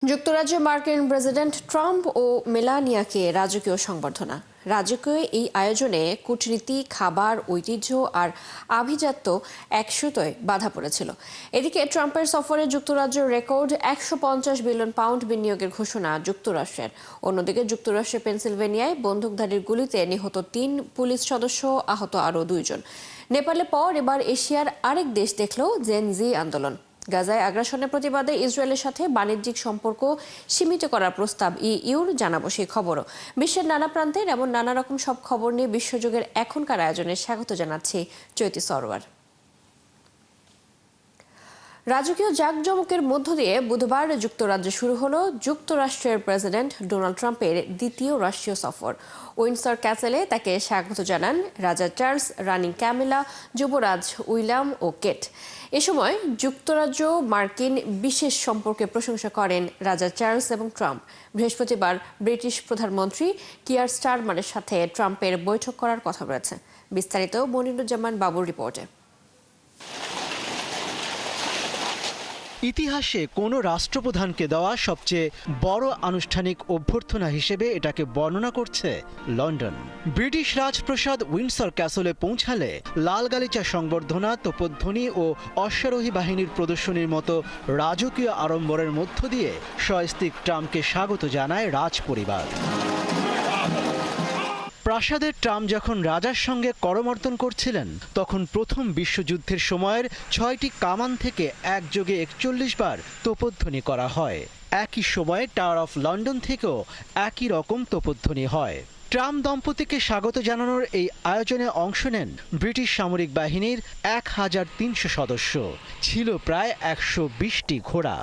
যুক্তরাজ্যে মার্কিন president Trump ও মেলানিয়াকে রাজকীয় সংবর্ধনা। রাজকীয় এই আয়োজনে কূটনীতি, খাবার, ঐতিহ্য আর আভিজাত্য একসাথে বাধা পড়েছিল। এদিকে ট্রাম্পের সফরে যুক্তরাজ্যের রেকর্ড ১৫০ বিলিয়ন পাউন্ড বিনিয়োগের ঘোষণা যুক্তরাষ্ট্রের। অন্যদিকে যুক্তরাষ্ট্রের পেনসিলভেনিয়ায় বন্দুকধারীর গুলিতে নিহত ৩ পুলিশ সদস্য, আহত আরও ২ জন। নেপালের পর এবার এশিয়ার আরেক দেশ দেখল জেন জি আন্দোলন। গাজায় আগ্রাসনের প্রতিবাদে ইসরায়েলের সাথে বাণিজ্যিক সম্পর্ক সীমিত করার প্রস্তাব ইইউর, জানাবো সেই খবরও। বিশ্বের নানা প্রান্তের এমন নানা রকম সব খবর নিয়ে বিশ্বযুগের এখনকার আয়োজনে স্বাগত জানাচ্ছি চৈতি সরোয়ার। রাজকীয় জাঁকজমকের মধ্য দিয়ে বুধবার যুক্তরাজ্যে শুরু হলো যুক্তরাষ্ট্রের প্রেসিডেন্ট ডোনাল্ড ট্রাম্পের দ্বিতীয় রাষ্ট্রীয় সফর। উইন্ডসর ক্যাসেলে তাকে স্বাগত জানান রাজা চার্লস, রানী ক্যামিলা, যুবরাজ উইলিয়াম ও কেট। এ সময় যুক্তরাজ্য মার্কিন বিশেষ সম্পর্কে প্রশংসা করেন রাজা চার্লস এবং ট্রাম্প। বৃহস্পতিবার ব্রিটিশ প্রধানমন্ত্রী কিয়ার স্টারমারের সাথে ট্রাম্পের বৈঠক করার কথা রয়েছে। বিস্তারিত মনিরুজ্জামান বাবুর রিপোর্টে। ইতিহাসে কোনো রাষ্ট্রপ্রধানকে দেওয়া সবচেয়ে বড় আনুষ্ঠানিক অভ্যর্থনা হিসেবে এটাকে বর্ণনা করছে লন্ডন। ব্রিটিশ রাজপ্রাসাদ উইন্ডসর ক্যাসলে পৌঁছালে লাল গালিচা সংবর্ধনা, তোপধ্বনি ও অশ্বারোহী বাহিনীর প্রদর্শনীর মতো রাজকীয় আড়ম্বরের মধ্য দিয়ে স্বস্তিক ট্রাম্পকে স্বাগত জানায় রাজপরিবার। প্রাসাদের ট্রাম্প যখন রাজার সঙ্গে করমর্দন করছিলেন, তখন প্রথম বিশ্বযুদ্ধের সময়ের ৬টি কামান থেকে একযোগে ৪১ বার তোপধ্বনি করা হয়। একই সময়ে টাওয়ার অফ লন্ডন থেকেও একই রকম তোপধ্বনি হয়। ট্রাম্প দম্পতিকে স্বাগত জানানোর এই আয়োজনে অংশ নেন ব্রিটিশ সামরিক বাহিনীর ১৩০০ সদস্য, ছিল প্রায় ১২০টি ঘোড়া।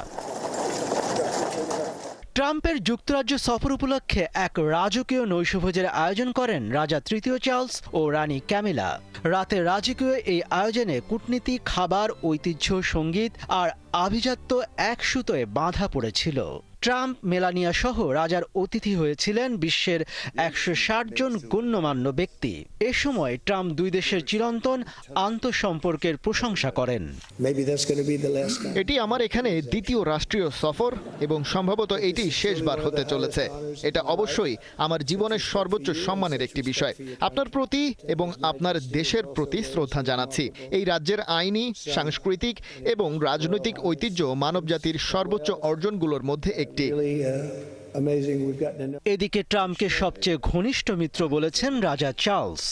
ট্রাম্পের যুক্তরাজ্য সফর উপলক্ষে এক রাজকীয় নৈশভোজের আয়োজন করেন রাজা তৃতীয় চার্লস ও রানী ক্যামিলা। রাতে রাজকীয় এই আয়োজনে কূটনীতি, খাবার, ঐতিহ্য, সঙ্গীত আর আভিজাত্য এক সুতোয় বাঁধা পড়েছিল। ট্রাম্প, মেলানিয়া সহ রাজার অতিথি হয়েছিলেন বিশ্বের ১৬০ জন গণ্যমান্য ব্যক্তি। এ সময় ট্রাম্প দুই দেশের চিরন্তন আন্তঃসম্পর্কের প্রশংসা করেন। এটি আমার এখানে দ্বিতীয় রাষ্ট্রীয় সফর এবং সম্ভবত এটি শেষবার হতে চলেছে। এটা অবশ্যই আমার জীবনের সর্বোচ্চ সম্মানের একটি বিষয়। আপনার প্রতি এবং আপনার দেশের প্রতি শ্রদ্ধা জানাচ্ছি। এই রাজ্যের আইনি, সাংস্কৃতিক এবং রাজনৈতিক ঐতিহ্য মানবজাতির সর্বোচ্চ অর্জনগুলোর মধ্যে একটি। এদিকে ট্রাম্পকে সবচেয়ে ঘনিষ্ঠ মিত্র বলেছেন রাজা চার্লস।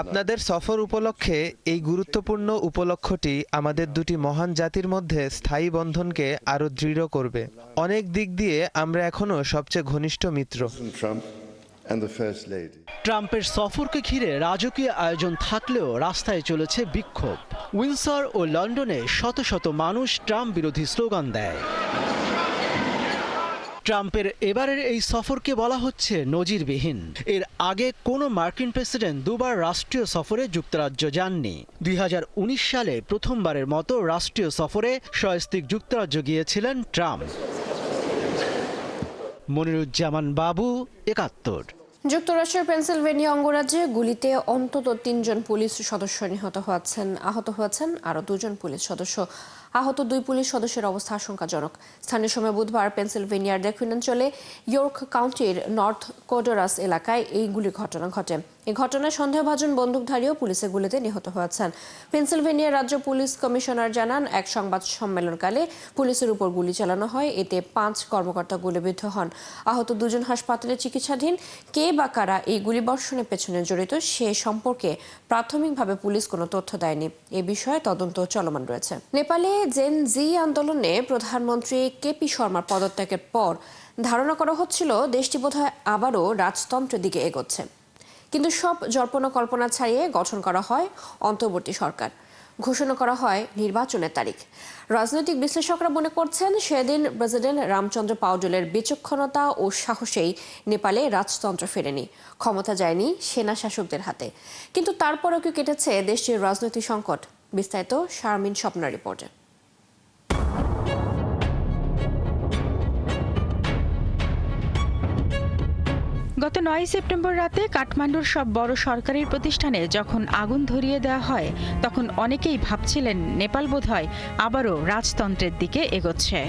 আপনাদের সফর উপলক্ষে এই গুরুত্বপূর্ণ উপলক্ষটি আমাদের দুটি মহান জাতির মধ্যে স্থায়ী বন্ধনকে আরো দৃঢ় করবে। অনেক দিক দিয়ে আমরা এখনো সবচেয়ে ঘনিষ্ঠ মিত্র। ট্রাম্পের সফরকে ঘিরে রাজকীয় আয়োজন থাকলেও রাস্তায় চলেছে বিক্ষোভ। উইন্ডসর ও লন্ডনে শত শত মানুষ ট্রাম্প বিরোধী স্লোগান দেয়। ট্রাম্পের এবারের এই সফরকে বলা হচ্ছে নজিরবিহীন। এর আগে কোনো মার্কিন প্রেসিডেন্ট দুবার রাষ্ট্রীয় সফরে যুক্তরাজ্য যাননি। ২০১৯ সালে প্রথমবারের মতো রাষ্ট্রীয় সফরে স্বস্তিক যুক্তরাজ্য গিয়েছিলেন ট্রাম্প। মনিরুজ্জামান বাবু, ৭১। যুক্তরাষ্ট্রের পেনসিলভেনিয়া অঙ্গরাজ্যে গুলিতে অন্তত ৩ জন পুলিশ সদস্য আহত হয়েছেন আরও ২ জন পুলিশ সদস্য। আহত ২ পুলিশ সদস্যের অবস্থা আশঙ্কাজনক। স্থানীয় সময় বুধবার পেনসিলভেনিয়ার দক্ষিণাঞ্চলে ইয়র্ক কাউন্টির নর্থ কোডোরাস এলাকায় এই গুলির ঘটনা ঘটে। এই ঘটনায় সন্দেহভাজন বন্দুকধারীও পুলিশের গুলিতে নিহত হয়েছেন। পেনসিলভেনিয়ার রাজ্য পুলিশ কমিশনার জানান, এক সংবাদ সম্মেলনকালে পুলিশের উপর গুলি চালানো হয়। এতে ৫ কর্মকর্তা গুলিবিদ্ধ হন। আহত ২ জন হাসপাতালে চিকিৎসাধীন। কে বা কারা এই গুলিবর্ষণের পেছনে জড়িত সে সম্পর্কে প্রাথমিকভাবে পুলিশ কোনো তথ্য দেয়নি। এ বিষয়ে তদন্ত চলমান রয়েছে। নেপালে জেন জি আন্দোলনে প্রধানমন্ত্রী কেপি শর্মার পদত্যাগের পর ধারণা করা হচ্ছিল দেশটি বোধহয় আবারও রাজতন্ত্রের দিকে এগোচ্ছে। কিন্তু সব জল্পনা কল্পনা ছাড়িয়ে গঠন করা হয় অন্তর্বর্তী সরকার। ঘোষণা করা হয় নির্বাচনের তারিখ। রাজনৈতিক বিশ্লেষকরা মনে করছেন, সেদিন প্রেসিডেন্ট রামচন্দ্র পাউডেলের বিচক্ষণতা ও সাহসেই নেপালে রাজতন্ত্র ফেরেনি, ক্ষমতা যায়নি সেনা শাসকদের হাতে। কিন্তু তারপরেও কি কেটেছে দেশটির রাজনৈতিক সংকট? বিস্তারিত শারমিন স্বপ্নার রিপোর্টে। গত 9 সেপ্টেম্বর রাতে কাঠমান্ডুর সব বড় সরকারি প্রতিষ্ঠানে যখন আগুন ধরিয়ে দেওয়া হয় তখন অনেকেই ভাবছিলেন নেপাল বোধহয় আবারও রাজতন্ত্রের দিকে এগোচ্ছে।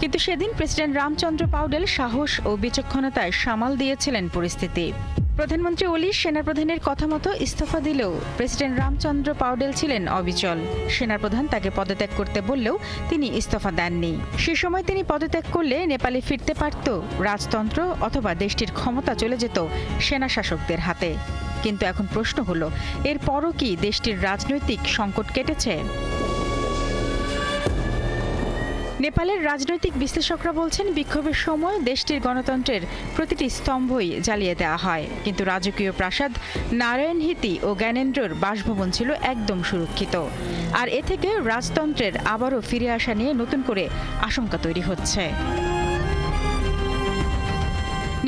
কিন্তু সেদিন প্রেসিডেন্ট রামচন্দ্র পাউডেল সাহস ও বিচক্ষণতায় সামাল দিয়েছিলেন পরিস্থিতি। প্রধানমন্ত্রী ওলি সেনাপ্রধানের কথা মতো ইস্তফা দিলেও প্রেসিডেন্ট রামচন্দ্র পাউডেল ছিলেন অবিচল। সেনাপ্রধান তাকে পদত্যাগ করতে বললেও তিনি ইস্তফা দেননি। সে সময় তিনি পদত্যাগ করলে নেপালে ফিরতে পারত রাজতন্ত্র, অথবা দেশটির ক্ষমতা চলে যেত সেনা শাসকদের হাতে। কিন্তু এখন প্রশ্ন হলো, এরপরও কি দেশটির রাজনৈতিক সংকট কেটেছে? নেপালের রাজনৈতিক বিশ্লেষকরা বলছেন, বিক্ষোভের সময় দেশটির গণতন্ত্রের প্রতিটি স্তম্ভই জ্বালিয়ে দেওয়া হয়, কিন্তু রাজকীয় প্রাসাদ, নারায়ণহিতি ও জ্ঞানেন্দ্রর বাসভবন ছিল একদম সুরক্ষিত। আর এ থেকে রাজতন্ত্রের আবারও ফিরে আসা নিয়ে নতুন করে আশঙ্কা তৈরি হচ্ছে।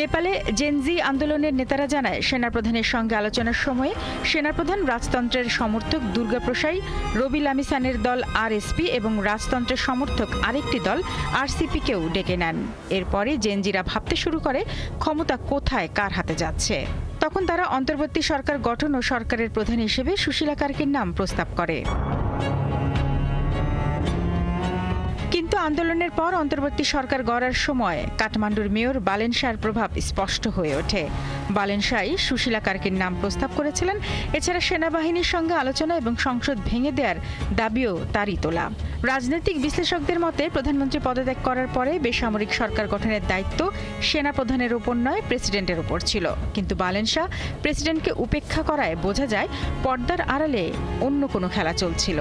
নেপালে জেনজি আন্দোলনের নেতারা জানায়, সেনাপ্রধানের সঙ্গে আলোচনার সময়ে সেনাপ্রধান রাজতন্ত্রের সমর্থক দুর্গাপ্রসাই, রবি লামিসানের দল আরএসপি এবং রাজতন্ত্রের সমর্থক আরেকটি দল আরসিপিকেও ডেকে নেন। এরপরে জেনজিরা ভাবতে শুরু করে ক্ষমতা কোথায় কার হাতে যাচ্ছে। তখন তারা অন্তর্বর্তী সরকার গঠন ও সরকারের প্রধান হিসেবে সুশীলা কার্কির নাম প্রস্তাব করে। কিন্তু আন্দোলনের পর অন্তর্বর্তী সরকার গড়ার সময় কাঠমান্ডুর মেয়র বালেন শাহর প্রভাব স্পষ্ট হয়ে ওঠে। বালেন শাহ সুশীলা কার্কির নাম প্রস্তাব করেছিলেন। এছাড়া সেনাবাহিনীর সঙ্গে আলোচনা এবং সংসদ ভেঙে দেওয়ার দাবিও তারই তোলা। রাজনৈতিক বিশ্লেষকদের মতে, প্রধানমন্ত্রী পদত্যাগ করার পরে বেসামরিক সরকার গঠনের দায়িত্ব সেনাপ্রধানের উপর নয়, প্রেসিডেন্টের উপর ছিল। কিন্তু বালেন শাহ প্রেসিডেন্টকে উপেক্ষা করায় বোঝা যায় পর্দার আড়ালে অন্য কোনো খেলা চলছিল।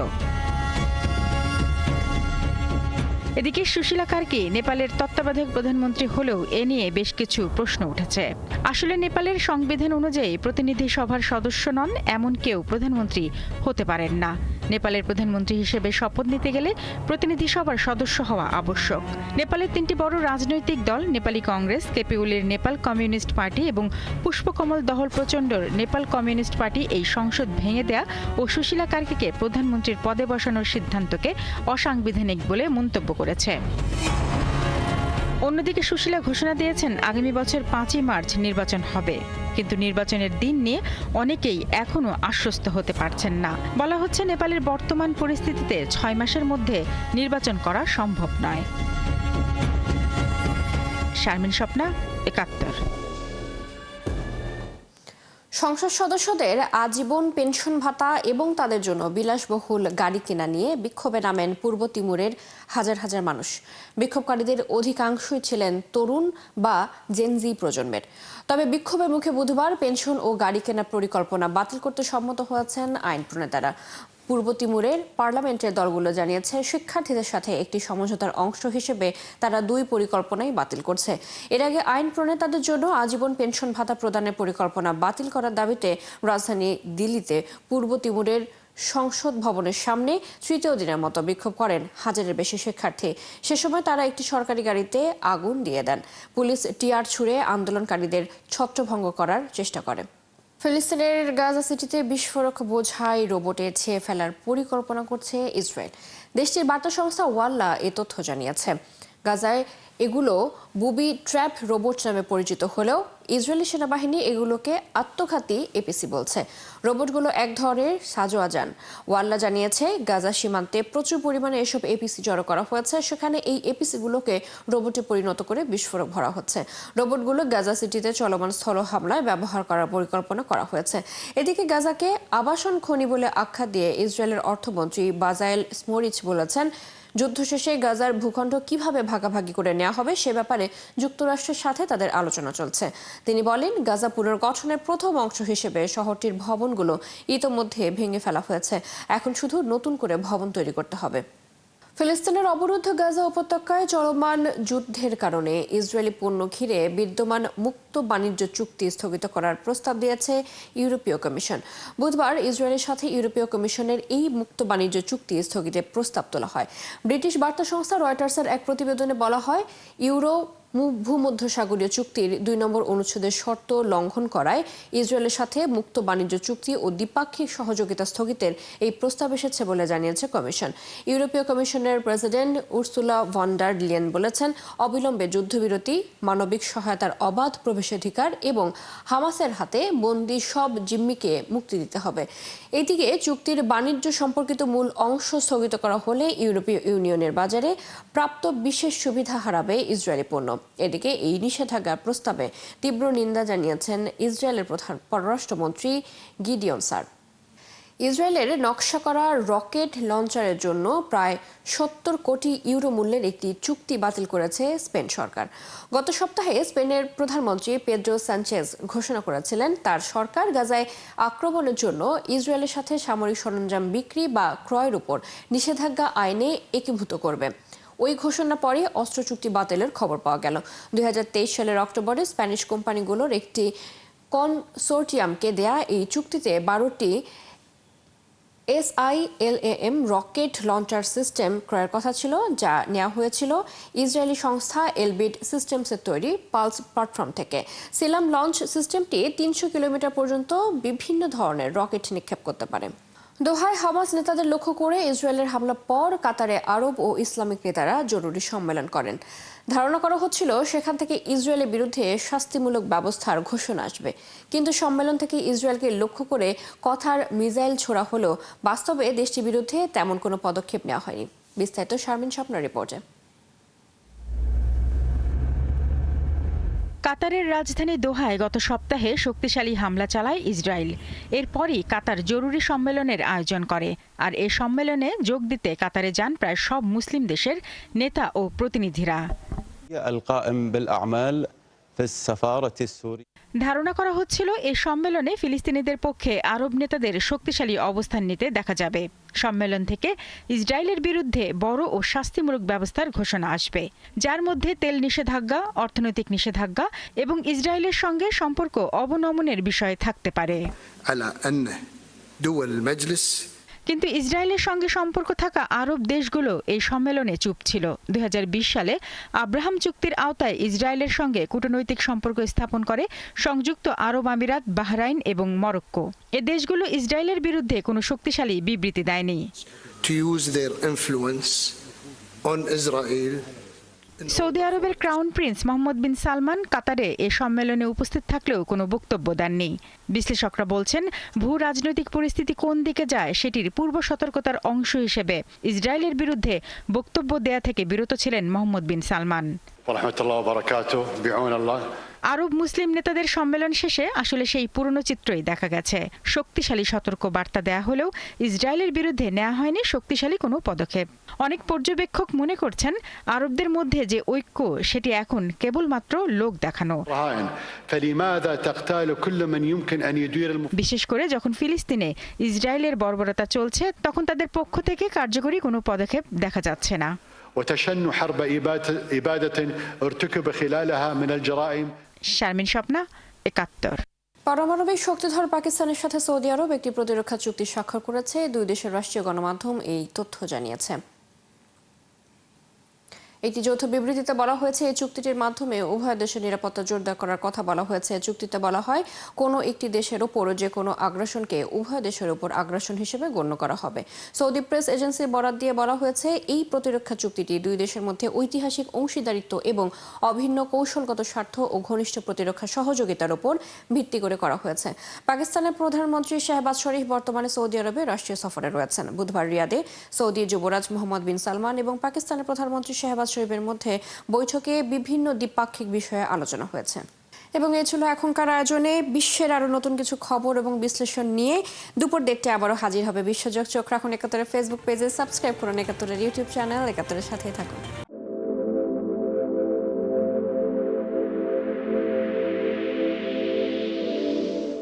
এদিকে সুশীলা কার্কি নেপালের তত্ত্বাবধায়ক প্রধানমন্ত্রী হলেও এ নিয়ে বেশ কিছু প্রশ্ন উঠেছে। আসলে নেপালের সংবিধান অনুযায়ী প্রতিনিধি সভার সদস্য নন এমন কেউ প্রধানমন্ত্রী হতে পারেন না। নেপালের প্রধানমন্ত্রী হিসেবে শপথ নিতে গেলে প্রতিনিধি সভার সদস্য হওয়া আবশ্যক। নেপালের 3টি বড় রাজনৈতিক দল, নেপালি কংগ্রেস, কেপি ওলির নেপাল কমিউনিস্ট পার্টি এবং পুষ্পকমল দহল প্রচণ্ডর নেপাল কমিউনিস্ট পার্টি এই সংসদ ভেঙে দেয়া ও সুশীলা কার্কিকে প্রধানমন্ত্রীর পদে বসানোর সিদ্ধান্তকে অসাংবিধানিক বলে মন্তব্য করেছে। অন্যদিকে সুশীলা ঘোষণা দিয়েছেন, আগামী বছর 5ই মার্চ নির্বাচন হবে। কিন্তু নির্বাচনের দিন নিয়ে অনেকেই এখনো আশ্বস্ত হতে পারছেন না। বলা হচ্ছে, নেপালের বর্তমান পরিস্থিতিতে 6 মাসের মধ্যে নির্বাচন করা সম্ভব নয়। শারমিন স্বপ্না, 71। সংসদ সদস্যদের আজীবন পেনশন ভাতা এবং তাদের জন্য বিলাসবহুল গাড়ি কেনা নিয়ে বিক্ষোভে নামেন পূর্ব তিমুরের হাজার হাজার মানুষ। বিক্ষোভকারীদের অধিকাংশই ছিলেন তরুণ বা জেনজি প্রজন্মের। তবে বিক্ষোভের মুখে বুধবার পেনশন ও গাড়ি কেনার পরিকল্পনা বাতিল করতে সম্মত হয়েছেন আইন প্রণেতারা। পূর্ব তিমুরের পার্লামেন্টের দলগুলো জানিয়েছে, শিক্ষার্থীদের সাথে একটি সমঝোতার অংশ হিসেবে তারা 2 পরিকল্পনাই বাতিল করছে। এর আগে আইন প্রণেতাদের জন্য আজীবন পেনশন ভাতা প্রদানের পরিকল্পনা বাতিল করার দাবিতে রাজধানী দিল্লিতে পূর্ব তিমুরের সংসদ ভবনের সামনে 3য় দিনের মতো বিক্ষোভ করেন হাজারের বেশি শিক্ষার্থী। সে সময় তারা একটি সরকারি গাড়িতে আগুন দিয়ে দেন। পুলিশ টিয়ার ছুড়ে আন্দোলনকারীদের ছত্রভঙ্গ করার চেষ্টা করে। ফিলিস্তিনের গাজা সিটিতে বিস্ফোরক বোঝাই রোবটে ছেয়ে ফেলার পরিকল্পনা করছে ইসরায়েল। দেশটির বার্তা সংস্থা ওয়াল্লা এ তথ্য জানিয়েছে। গাজায় এগুলো বুবি ট্র্যাপ রোবট নামে পরিচিত হলেও ইসরায়েলি সেনাবাহিনী এগুলোকে আত্মঘাতী এপিসি বলছে। রোবটগুলো এক ধরনের সাজোয়া যান। ওয়াল্লা জানিয়েছে, গাজা সীমান্তে প্রচুর পরিমাণে এসব এপিসি জড়ো করা হয়েছে। সেখানে এই এপিসিগুলোকে রোবটে পরিণত করে বিস্ফোরক ভরা হচ্ছে। রোবটগুলো গাজা সিটিতে চলমান স্থল হামলায় ব্যবহার করার পরিকল্পনা করা হয়েছে। এদিকে গাজাকে আবাসন খনি বলে আখ্যা দিয়ে ইসরায়েলের অর্থমন্ত্রী বাজায়েল স্মোরিচ বলেছেন, যুদ্ধ শেষে গাজার ভূখণ্ড কিভাবে ভাগাভাগি করে নেওয়া হবে সে ব্যাপারে যুক্তরাষ্ট্রের সাথে তাদের আলোচনা চলছে। তিনি বলেন, গাজা পুনর্গঠনের প্রথম অংশ হিসেবে শহরটির ভবনগুলো ইতোমধ্যে ভেঙে ফেলা হয়েছে। এখন শুধু নতুন করে ভবন তৈরি করতে হবে। ফিলিস্তিনের অবরুদ্ধ গাজা উপত্যকায় চলমান যুদ্ধের কারণে ইসরায়েলি পণ্য ঘিরে বিদ্যমান মুক্ত মুক্ত বাণিজ্য চুক্তি স্থগিত করার প্রস্তাব দিয়েছে ইউরোপীয় কমিশন। বুধবার ইসরায়েলের সাথে ইউরোপীয় কমিশনের এই মুক্ত বাণিজ্য চুক্তি স্থগিতের প্রস্তাব তোলা হয়। ব্রিটিশ বার্তা সংস্থা রয়টার্সের এক প্রতিবেদনে বলা হয়, ভূমধ্যসাগরীয় চুক্তির ২ নম্বর অনুচ্ছেদের শর্ত লঙ্ঘন করায় ইসরায়েলের সাথে মুক্ত বাণিজ্য চুক্তি ও দ্বিপাক্ষিক সহযোগিতা স্থগিতের এই প্রস্তাব এসেছে বলে জানিয়েছে কমিশন। ইউরোপীয় কমিশনের president Ursula von der Leyen বলেছেন, অবিলম্বে যুদ্ধবিরতি, মানবিক সহায়তার অবাধ প্রবেশাধিকার এবং হামাসের হাতে বন্দী সব জিম্মিকে মুক্তি দিতে হবে। এদিকে চুক্তির বাণিজ্য সম্পর্কিত মূল অংশ স্থগিত করা হলে ইউরোপীয় ইউনিয়নের বাজারে প্রাপ্ত বিশেষ সুবিধা হারাবে ইসরায়েলি পণ্য। এদিকে এই নিষেধাজ্ঞার প্রস্তাবে তীব্র নিন্দা জানিয়েছেন ইসরায়েলের প্রধান পররাষ্ট্রমন্ত্রী গিডিয়ন সার। ইসরায়েলের নকশা করা রকেট লঞ্চারের জন্য প্রায় ৭০ কোটি ইউরো মূল্যের একটি চুক্তি বাতিল করেছে স্পেন সরকার। গত সপ্তাহে স্পেনের প্রধানমন্ত্রী পেদ্রো সানচেজ ঘোষণা করেছিলেন, তার সরকার গাজায় আক্রমণের জন্য ইসরায়েলের সাথে সামরিক সরঞ্জাম বিক্রি বা ক্রয়ের উপর নিষেধাজ্ঞা আইনে একীভূত করবে। ওই ঘোষণার পরে অস্ত্র চুক্তি বাতিলের খবর পাওয়া গেল। ২০২৩ সালের অক্টোবরে স্প্যানিশ কোম্পানিগুলোর একটি কনসোর্টিয়ামকে দেয়া এই চুক্তিতে ১২টি SILAM রকেট লঞ্চার সিস্টেম ক্রয়ের কথা ছিল, যা নেওয়া হয়েছিল ইসরায়েলি সংস্থা এলবিড সিস্টেমসের তৈরি পালস প্ল্যাটফর্ম থেকে। সিলাম লঞ্চ সিস্টেমটি ৩০০ কিলোমিটার পর্যন্ত বিভিন্ন ধরনের রকেট নিক্ষেপ করতে পারে। দোহায় হামাস নেতাদের লক্ষ্য করে ইসরায়েলের হামলার পর কাতারে আরব ও ইসলামিক নেতারা জরুরি সম্মেলন করেন। ধারণা করা হচ্ছিল সেখান থেকে ইসরায়েলের বিরুদ্ধে শাস্তিমূলক ব্যবস্থার ঘোষণা আসবে, কিন্তু সম্মেলন থেকে ইসরায়েলকে লক্ষ্য করে কথার মিসাইল ছোড়া হলেও বাস্তবে দেশটির বিরুদ্ধে তেমন কোনো পদক্ষেপ নেওয়া হয়নি। বিস্তারিত শারমিন স্বপ্নার রিপোর্টে। কাতারের রাজধানী দোহায় গত সপ্তাহে শক্তিশালী হামলা চালায় ইসরায়েল। এরপরই কাতার জরুরি সম্মেলনের আয়োজন করে, আর এ সম্মেলনে যোগ দিতে কাতারে যান প্রায় সব মুসলিম দেশের নেতা ও প্রতিনিধিরা। ধারণা করা হচ্ছিল এ সম্মেলনে ফিলিস্তিনিদের পক্ষে আরব নেতাদের শক্তিশালী অবস্থান নিতে দেখা যাবে। সম্মেলন থেকে ইসরায়েলের বিরুদ্ধে বড় ও শাস্তিমূলক ব্যবস্থার ঘোষণা আসবে, যার মধ্যে তেল নিষেধাজ্ঞা, অর্থনৈতিক নিষেধাজ্ঞা এবং ইসরায়েলের সঙ্গে সম্পর্ক অবনমনের বিষয় থাকতে পারে। কিন্তু ইসরায়েলের সঙ্গে সম্পর্ক থাকা আরব দেশগুলো এই সম্মেলনে চুপ ছিল। ২০২০ সালে আব্রাহাম চুক্তির আওতায় ইসরায়েলের সঙ্গে কূটনৈতিক সম্পর্ক স্থাপন করে সংযুক্ত আরব আমিরাত, বাহরাইন এবং মরক্কো। এ দেশগুলো ইসরায়েলের বিরুদ্ধে কোনো শক্তিশালী বিবৃতি দেয়নি। সৌদি আরবের ক্রাউন প্রিন্স মোহাম্মদ বিন সালমান কাতারে এ সম্মেলনে উপস্থিত থাকলেও কোনো বক্তব্য দেননি। বিশ্লেষকরা বলছেন, ভূ রাজনৈতিক পরিস্থিতি কোন দিকে যায় সেটির পূর্ব সতর্কতার অংশ হিসেবে ইসরায়েলের বিরুদ্ধে বক্তব্য দেয়া থেকে বিরত ছিলেন মোহাম্মদ বিন সালমান। আরব মুসলিম নেতাদের সম্মেলন শেষে আসলে সেই পুরনো চিত্রই দেখা গেছে। শক্তিশালী সতর্ক বার্তা দেয়া হলেও ইসরায়েলের বিরুদ্ধে নেওয়া হয়নি শক্তিশালী কোনো পদক্ষেপ। অনেক পর্যবেক্ষক মনে করছেন, আরবদের মধ্যে যে ঐক্য সেটি এখন কেবলমাত্র লোক দেখানো। বিশেষ করে যখন ফিলিস্তিনে ইসরায়েলের বর্বরতা চলছে, তখন তাদের পক্ষ থেকে কার্যকরী কোনো পদক্ষেপ দেখা যাচ্ছে না। শারমিন স্বপ্না, ৭১। পারমাণবিক শক্তিধর পাকিস্তানের সাথে সৌদি আরব একটি প্রতিরক্ষা চুক্তি স্বাক্ষর করেছে। দুই দেশের রাষ্ট্রীয় গণমাধ্যম এই তথ্য জানিয়েছে। একটি যৌথ বিবৃতিতে বলা হয়েছে, এই চুক্তিটির মাধ্যমে উভয় দেশের নিরাপত্তা জোরদার করার কথা বলা হয়েছে। চুক্তিতে বলা হয়, কোনো একটি দেশের ওপর যে কোনো আগ্রাসনকে উভয় দেশের ওপর আগ্রাসন হিসেবে গণ্য করা হবে। সৌদি প্রেস এজেন্সির বরাত দিয়ে বলা হয়েছে, এই প্রতিরক্ষা চুক্তিটি দুই দেশের মধ্যে ঐতিহাসিক অংশীদারিত্ব এবং অভিন্ন কৌশলগত স্বার্থ ও ঘনিষ্ঠ প্রতিরক্ষা সহযোগিতার ওপর ভিত্তি করে করা হয়েছে। পাকিস্তানের প্রধানমন্ত্রী শাহবাজ শরীফ বর্তমানে সৌদি আরবে রাষ্ট্রীয় সফরে রয়েছেন। বুধবার রিয়াদে সৌদি যুবরাজ মোহাম্মদ বিন সালমান এবং পাকিস্তানের প্রধানমন্ত্রী শাহবাজ শরীফের মধ্যে বৈঠকে বিভিন্ন দ্বিপাক্ষিক বিষয়ে আলোচনা হয়েছে। এবং এ ছিল এখনকার আয়োজনে। বিশ্বের আরো নতুন কিছু খবর এবং বিশ্লেষণ নিয়ে দুপুর ১:০০টায় আবারও হাজির হবে বিশ্বজগ। চোখ রাখুন ৭১-এর ফেসবুক পেজে, সাবস্ক্রাইব করুন ৭১-এর ইউটিউব চ্যানেল। ৭১-এর সাথেই থাকুন।